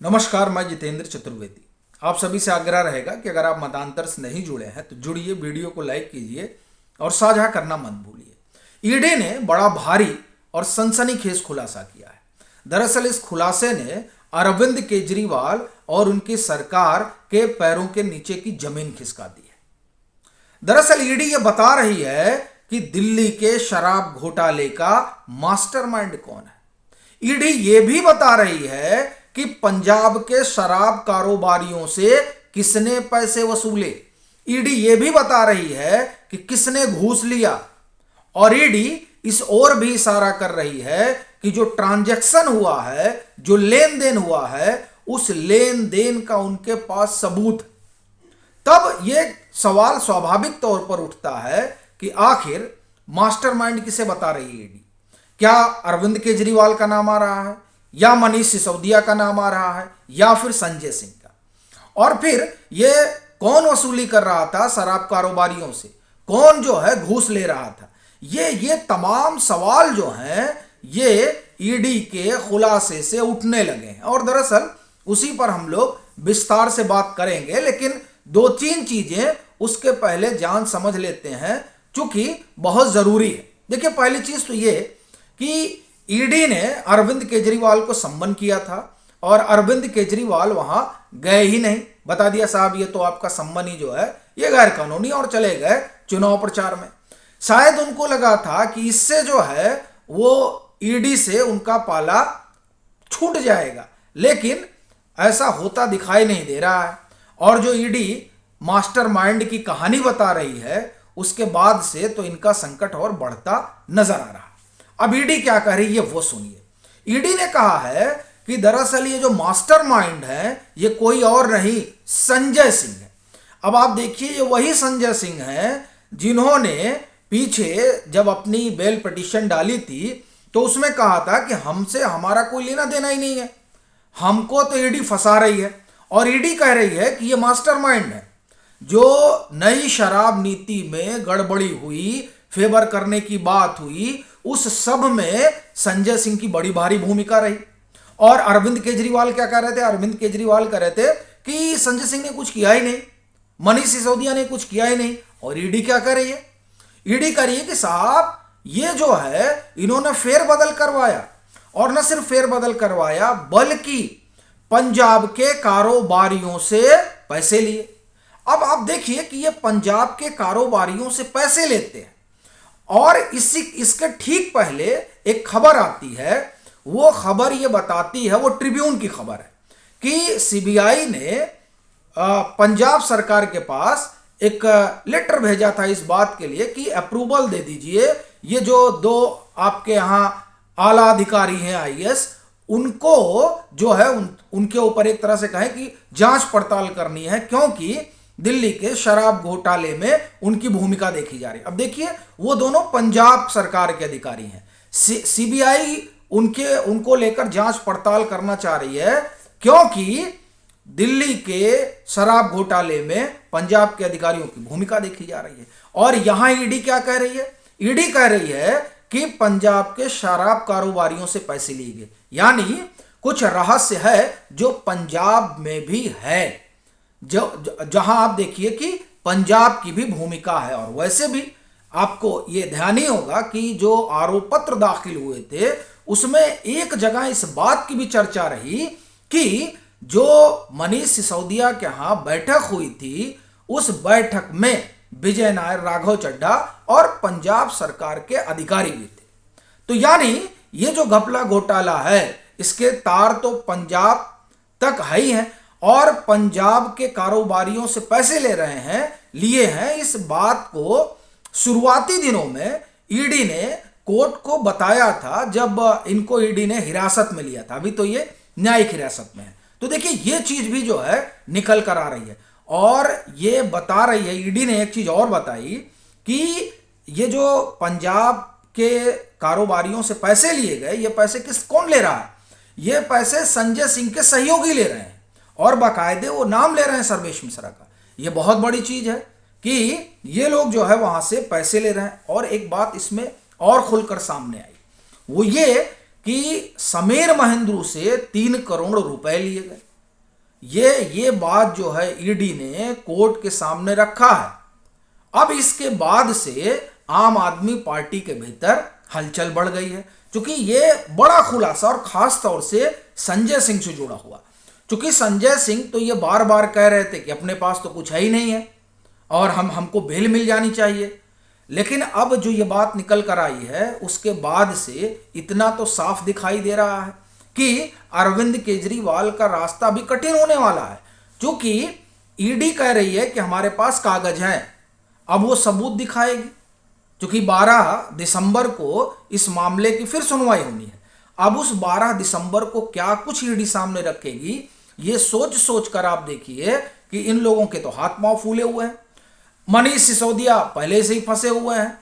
नमस्कार, मैं जितेंद्र चतुर्वेदी। आप सभी से आग्रह रहेगा कि अगर आप मतांतर से नहीं जुड़े हैं तो जुड़िए, वीडियो को लाइक कीजिए और साझा करना मत भूलिए। ईडी ने बड़ा भारी और सनसनीखेज खुलासा किया है। दरअसल इस खुलासे ने अरविंद केजरीवाल और उनकी सरकार के पैरों के नीचे की जमीन खिसका दी है। दरअसल ईडी ये बता रही है कि दिल्ली के शराब घोटाले का मास्टरमाइंड कौन है। ईडी ये भी बता रही है कि पंजाब के शराब कारोबारियों से किसने पैसे वसूले। ईडी ये भी बता रही है कि किसने घूस लिया। और ईडी इस ओर भी इशारा कर रही है कि जो ट्रांजैक्शन हुआ है, जो लेन देन हुआ है, उस लेन देन का उनके पास सबूत। तब यह सवाल स्वाभाविक तौर पर उठता है कि आखिर मास्टरमाइंड किसे बता रही है ईडी। क्या अरविंद केजरीवाल का नाम आ रहा है, या मनीष सिसोदिया का नाम आ रहा है, या फिर संजय सिंह का? और फिर यह कौन वसूली कर रहा था शराब कारोबारियों से, कौन जो है घूस ले रहा था? ये तमाम सवाल जो हैं ये ईडी के खुलासे से उठने लगे हैं। और दरअसल उसी पर हम लोग विस्तार से बात करेंगे, लेकिन दो तीन चीजें उसके पहले जान समझ लेते हैं, चूंकि बहुत जरूरी है। देखिए, पहली चीज तो ये कि ईडी ने अरविंद केजरीवाल को सम्मन किया था और अरविंद केजरीवाल वहां गए ही नहीं। बता दिया, साहब ये तो आपका सम्मन ही जो है ये गैर कानूनी, और चले गए चुनाव प्रचार में। शायद उनको लगा था कि इससे जो है वो ईडी से उनका पाला छूट जाएगा, लेकिन ऐसा होता दिखाई नहीं दे रहा है। और जो ईडी मास्टरमाइंड की कहानी बता रही है, उसके बाद से तो इनका संकट और बढ़ता नजर आ रहा है। अब ईडी क्या कह रही है वो सुनिए। ईडी ने कहा है कि दरअसल ये जो मास्टरमाइंड है ये कोई और नहीं, संजय सिंह है। अब आप देखिए, ये वही संजय सिंह हैं जिन्होंने पीछे जब अपनी बेल पिटीशन डाली थी तो उसमें कहा था कि हमसे हमारा कोई लेना देना ही नहीं है, हमको तो ईडी फंसा रही है। और ईडी कह रही है कि ये मास्टरमाइंड है। जो नई शराब नीति में गड़बड़ी हुई, फेवर करने की बात हुई, उस सब में संजय सिंह की बड़ी भारी भूमिका रही। और अरविंद केजरीवाल क्या कह रहे थे? अरविंद केजरीवाल कह रहे थे कि संजय सिंह ने कुछ किया ही नहीं, मनीष सिसोदिया ने कुछ किया ही नहीं। और ईडी क्या कर रही है? ईडी कह रही है कि साहब ये जो है इन्होंने फेरबदल करवाया, और न सिर्फ फेरबदल करवाया बल्कि पंजाब के कारोबारियों से पैसे लिए। अब आप देखिए कि ये पंजाब के कारोबारियों से पैसे लेते हैं, और इसके ठीक पहले एक खबर आती है। वो खबर ये बताती है, वो ट्रिब्यून की खबर है कि सीबीआई ने पंजाब सरकार के पास एक लेटर भेजा था इस बात के लिए कि अप्रूवल दे दीजिए, ये जो दो आपके यहां आला अधिकारी हैं आईएएस, उनको जो है उनके ऊपर एक तरह से कहें कि जांच पड़ताल करनी है, क्योंकि दिल्ली के शराब घोटाले में उनकी भूमिका देखी जा रही है। अब देखिए, वो दोनों पंजाब सरकार के अधिकारी हैं। सीबीआई उनको लेकर जांच पड़ताल करना चाह रही है, क्योंकि दिल्ली के शराब घोटाले में पंजाब के अधिकारियों की भूमिका देखी जा रही है। और यहां ईडी क्या कह रही है? ईडी कह रही है कि पंजाब के शराब कारोबारियों से पैसे लिए गए, यानी कुछ रहस्य है जो पंजाब में भी है, जहां आप देखिए कि पंजाब की भी भूमिका है। और वैसे भी आपको यह ध्यान ही होगा कि जो आरोप पत्र दाखिल हुए थे उसमें एक जगह इस बात की भी चर्चा रही कि जो मनीष सिसोदिया के यहां बैठक हुई थी, उस बैठक में विजय नायर, राघव चड्ढा और पंजाब सरकार के अधिकारी भी थे। तो यानी ये जो घपला घोटाला है इसके तार तो पंजाब तक है ही हैं, और पंजाब के कारोबारियों से पैसे लिए हैं। इस बात को शुरुआती दिनों में ईडी ने कोर्ट को बताया था, जब इनको ईडी ने हिरासत में लिया था। अभी तो ये न्यायिक हिरासत में है। तो देखिए, ये चीज भी जो है निकल कर आ रही है। और ये बता रही है, ईडी ने एक चीज और बताई कि ये जो पंजाब के कारोबारियों से पैसे लिए गए, ये पैसे कौन ले रहा है? ये पैसे संजय सिंह के सहयोगी ले रहे हैं, और बाकायदे वो नाम ले रहे हैं सर्वेश मिश्रा का। ये बहुत बड़ी चीज है कि ये लोग जो है वहां से पैसे ले रहे हैं। और एक बात इसमें और खुलकर सामने आई, वो ये कि समीर महेंद्रू से 3 करोड़ रुपए लिए गए। ये बात जो है ईडी ने कोर्ट के सामने रखा है। अब इसके बाद से आम आदमी पार्टी के भीतर हलचल बढ़ गई है, क्योंकि ये बड़ा खुलासा और खास तौर से संजय सिंह से जुड़ा हुआ। क्योंकि संजय सिंह तो ये बार बार कह रहे थे कि अपने पास तो कुछ है ही नहीं है और हमको बेल मिल जानी चाहिए, लेकिन अब जो ये बात निकल कर आई है उसके बाद से इतना तो साफ दिखाई दे रहा है कि अरविंद केजरीवाल का रास्ता भी कठिन होने वाला है। क्योंकि ईडी कह रही है कि हमारे पास कागज हैं, अब वो सबूत दिखाएगी। क्योंकि 12 दिसंबर को इस मामले की फिर सुनवाई होनी है। अब उस 12 दिसंबर को क्या कुछ ईडी सामने रखेगी, ये सोच सोच कर आप देखिए कि इन लोगों के तो हाथ पांव फूले हुए हैं। मनीष सिसोदिया पहले से ही फंसे हुए हैं।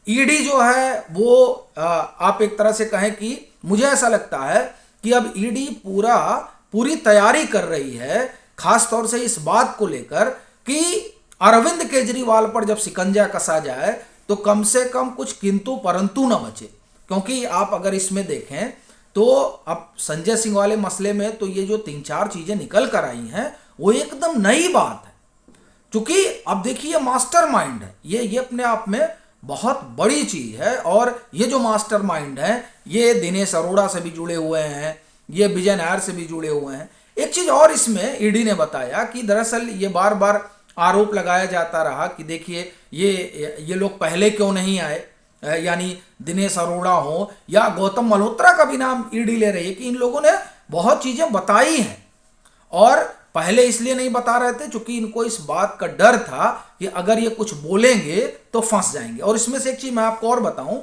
ईडी जो है वो आप एक तरह से कहें कि मुझे ऐसा लगता है कि अब ईडी पूरी तैयारी कर रही है, खास तौर से इस बात को लेकर कि अरविंद केजरीवाल पर जब शिकंजा कसा जाए तो कम से कम कुछ किंतु परंतु न बचे। क्योंकि आप अगर इसमें देखें तो अब संजय सिंह वाले मसले में तो ये जो 3-4 चीजें निकल कर आई हैं वो एकदम नई बात है। क्योंकि अब देखिए मास्टरमाइंड है, ये अपने आप में बहुत बड़ी चीज है। और ये जो मास्टरमाइंड है ये दिनेश अरोड़ा से भी जुड़े हुए हैं, ये विजय नायर से भी जुड़े हुए हैं। एक चीज और इसमें ईडी ने बताया कि दरअसल ये बार बार आरोप लगाया जाता रहा कि देखिए ये लोग पहले क्यों नहीं आए, यानी दिनेश अरोड़ा हो या गौतम मल्होत्रा का भी नाम ईडी ले रही है कि इन लोगों ने बहुत चीजें बताई हैं और पहले इसलिए नहीं बता रहे थे क्योंकि इनको इस बात का डर था कि अगर ये कुछ बोलेंगे तो फंस जाएंगे। और इसमें से एक चीज मैं आपको और बताऊं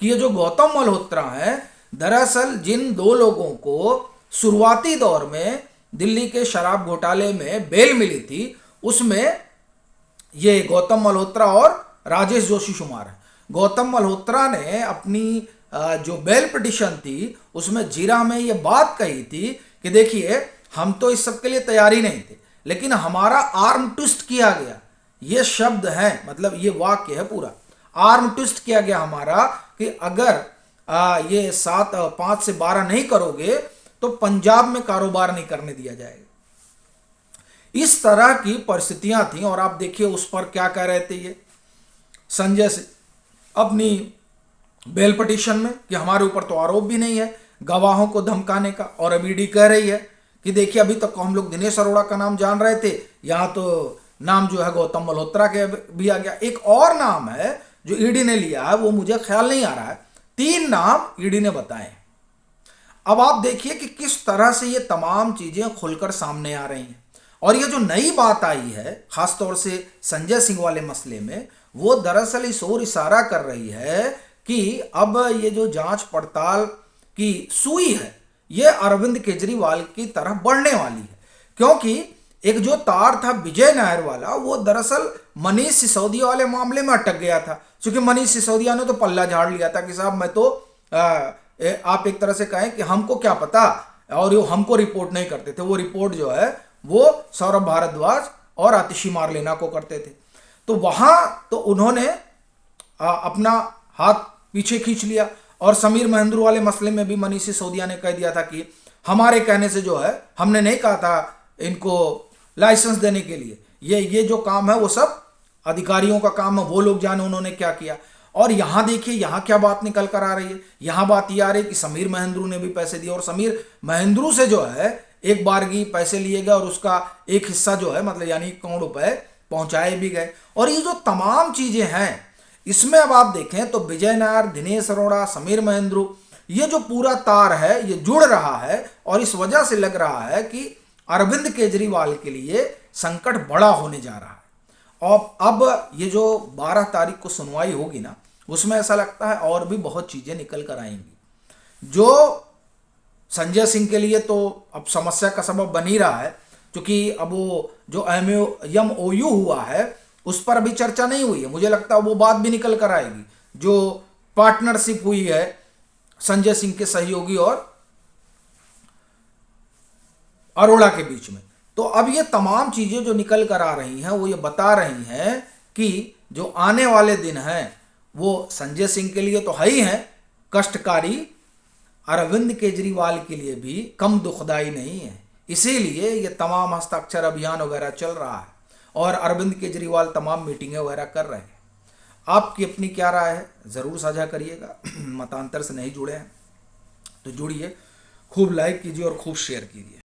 कि ये जो गौतम मल्होत्रा है, दरअसल जिन 2 लोगों को शुरुआती दौर में दिल्ली के शराब घोटाले में बेल मिली थी उसमें ये गौतम मल्होत्रा और राजेश जोशी शुमार है। गौतम मल्होत्रा ने अपनी जो बेल पिटिशन थी उसमें जीरा में ये बात कही थी कि देखिए हम तो इस सब के लिए तैयार ही नहीं थे, लेकिन हमारा आर्म ट्विस्ट किया गया। ये शब्द है, मतलब ये वाक्य है पूरा, आर्म ट्विस्ट किया गया हमारा कि अगर ये 5 से 12 नहीं करोगे तो पंजाब में कारोबार नहीं करने दिया जाएगा। इस तरह की परिस्थितियां थी। और आप देखिए उस पर क्या कह रहे थे ये संजय से अपनी बेल पिटीशन में कि हमारे ऊपर तो आरोप भी नहीं है गवाहों को धमकाने का। और अब ईडी कह रही है कि देखिए अभी तक हम लोग दिनेश अरोड़ा का नाम जान रहे थे, यहां तो नाम जो है गौतम मल्होत्रा के भी आ गया। एक और नाम है जो ईडी ने लिया है, वो मुझे ख्याल नहीं आ रहा है। 3 नाम ईडी ने बताए। अब आप देखिए कि किस तरह से ये तमाम चीजें खुलकर सामने आ रही हैं। और ये जो नई बात आई है खासतौर से संजय सिंह वाले मसले में, वो दरअसल इस ओर इशारा कर रही है कि अब ये जो जांच पड़ताल की सुई है ये अरविंद केजरीवाल की तरफ बढ़ने वाली है। क्योंकि एक जो तार था विजय नायर वाला, वो दरअसल मनीष सिसोदिया वाले मामले में अटक गया था। क्योंकि मनीष सिसोदिया ने तो पल्ला झाड़ लिया था कि साहब मैं तो आप एक तरह से कहें कि हमको क्या पता, और वो हमको रिपोर्ट नहीं करते थे। वो रिपोर्ट जो है वो सौरभ भारद्वाज और आतिशी मारलेना को करते थे। तो वहां तो उन्होंने अपना हाथ पीछे खींच लिया। और समीर महेंद्रू वाले मसले में भी मनीष सिसोदिया ने कह दिया था कि हमारे कहने से जो है, हमने नहीं कहा था इनको लाइसेंस देने के लिए, ये जो काम है वो सब अधिकारियों का काम है, वो लोग जाने उन्होंने क्या किया। और यहां देखिए यहां क्या बात निकल कर आ रही है। यहां बात ये आ रही है कि समीर महेंद्रू ने भी पैसे दिए और समीर महेंद्रू से जो है एक बारगी पैसे लिए गए और उसका एक हिस्सा जो है मतलब यानी करोड़ रुपए पहुंचाए भी गए। और ये जो तमाम चीजें हैं इसमें अब आप देखें तो विजय नायर, दिनेश अरोड़ा, समीर महेंद्रू, ये जो पूरा तार है ये जुड़ रहा है। और इस वजह से लग रहा है कि अरविंद केजरीवाल के लिए संकट बड़ा होने जा रहा है। और अब ये जो 12 तारीख को सुनवाई होगी ना, उसमें ऐसा लगता है और भी बहुत चीजें निकल कर आएंगी। जो संजय सिंह के लिए तो अब समस्या का सबब बन ही रहा है, क्योंकि अब वो जो MOU हुआ है उस पर अभी चर्चा नहीं हुई है। मुझे लगता है वो बात भी निकल कर आएगी। जो पार्टनरशिप हुई है संजय सिंह के सहयोगी और अरोड़ा के बीच में, तो अब ये तमाम चीजें जो निकल कर आ रही हैं वो ये बता रही हैं कि जो आने वाले दिन हैं वो संजय सिंह के लिए तो है ही हैं कष्टकारी, अरविंद केजरीवाल के लिए भी कम दुखदाई नहीं है। इसीलिए ये तमाम हस्ताक्षर अभियान वगैरह चल रहा है और अरविंद केजरीवाल तमाम मीटिंगें वगैरह कर रहे हैं। आपकी अपनी क्या राय है ज़रूर साझा करिएगा। मतांतर से नहीं जुड़े हैं तो जुड़िए, खूब लाइक कीजिए और खूब शेयर कीजिए।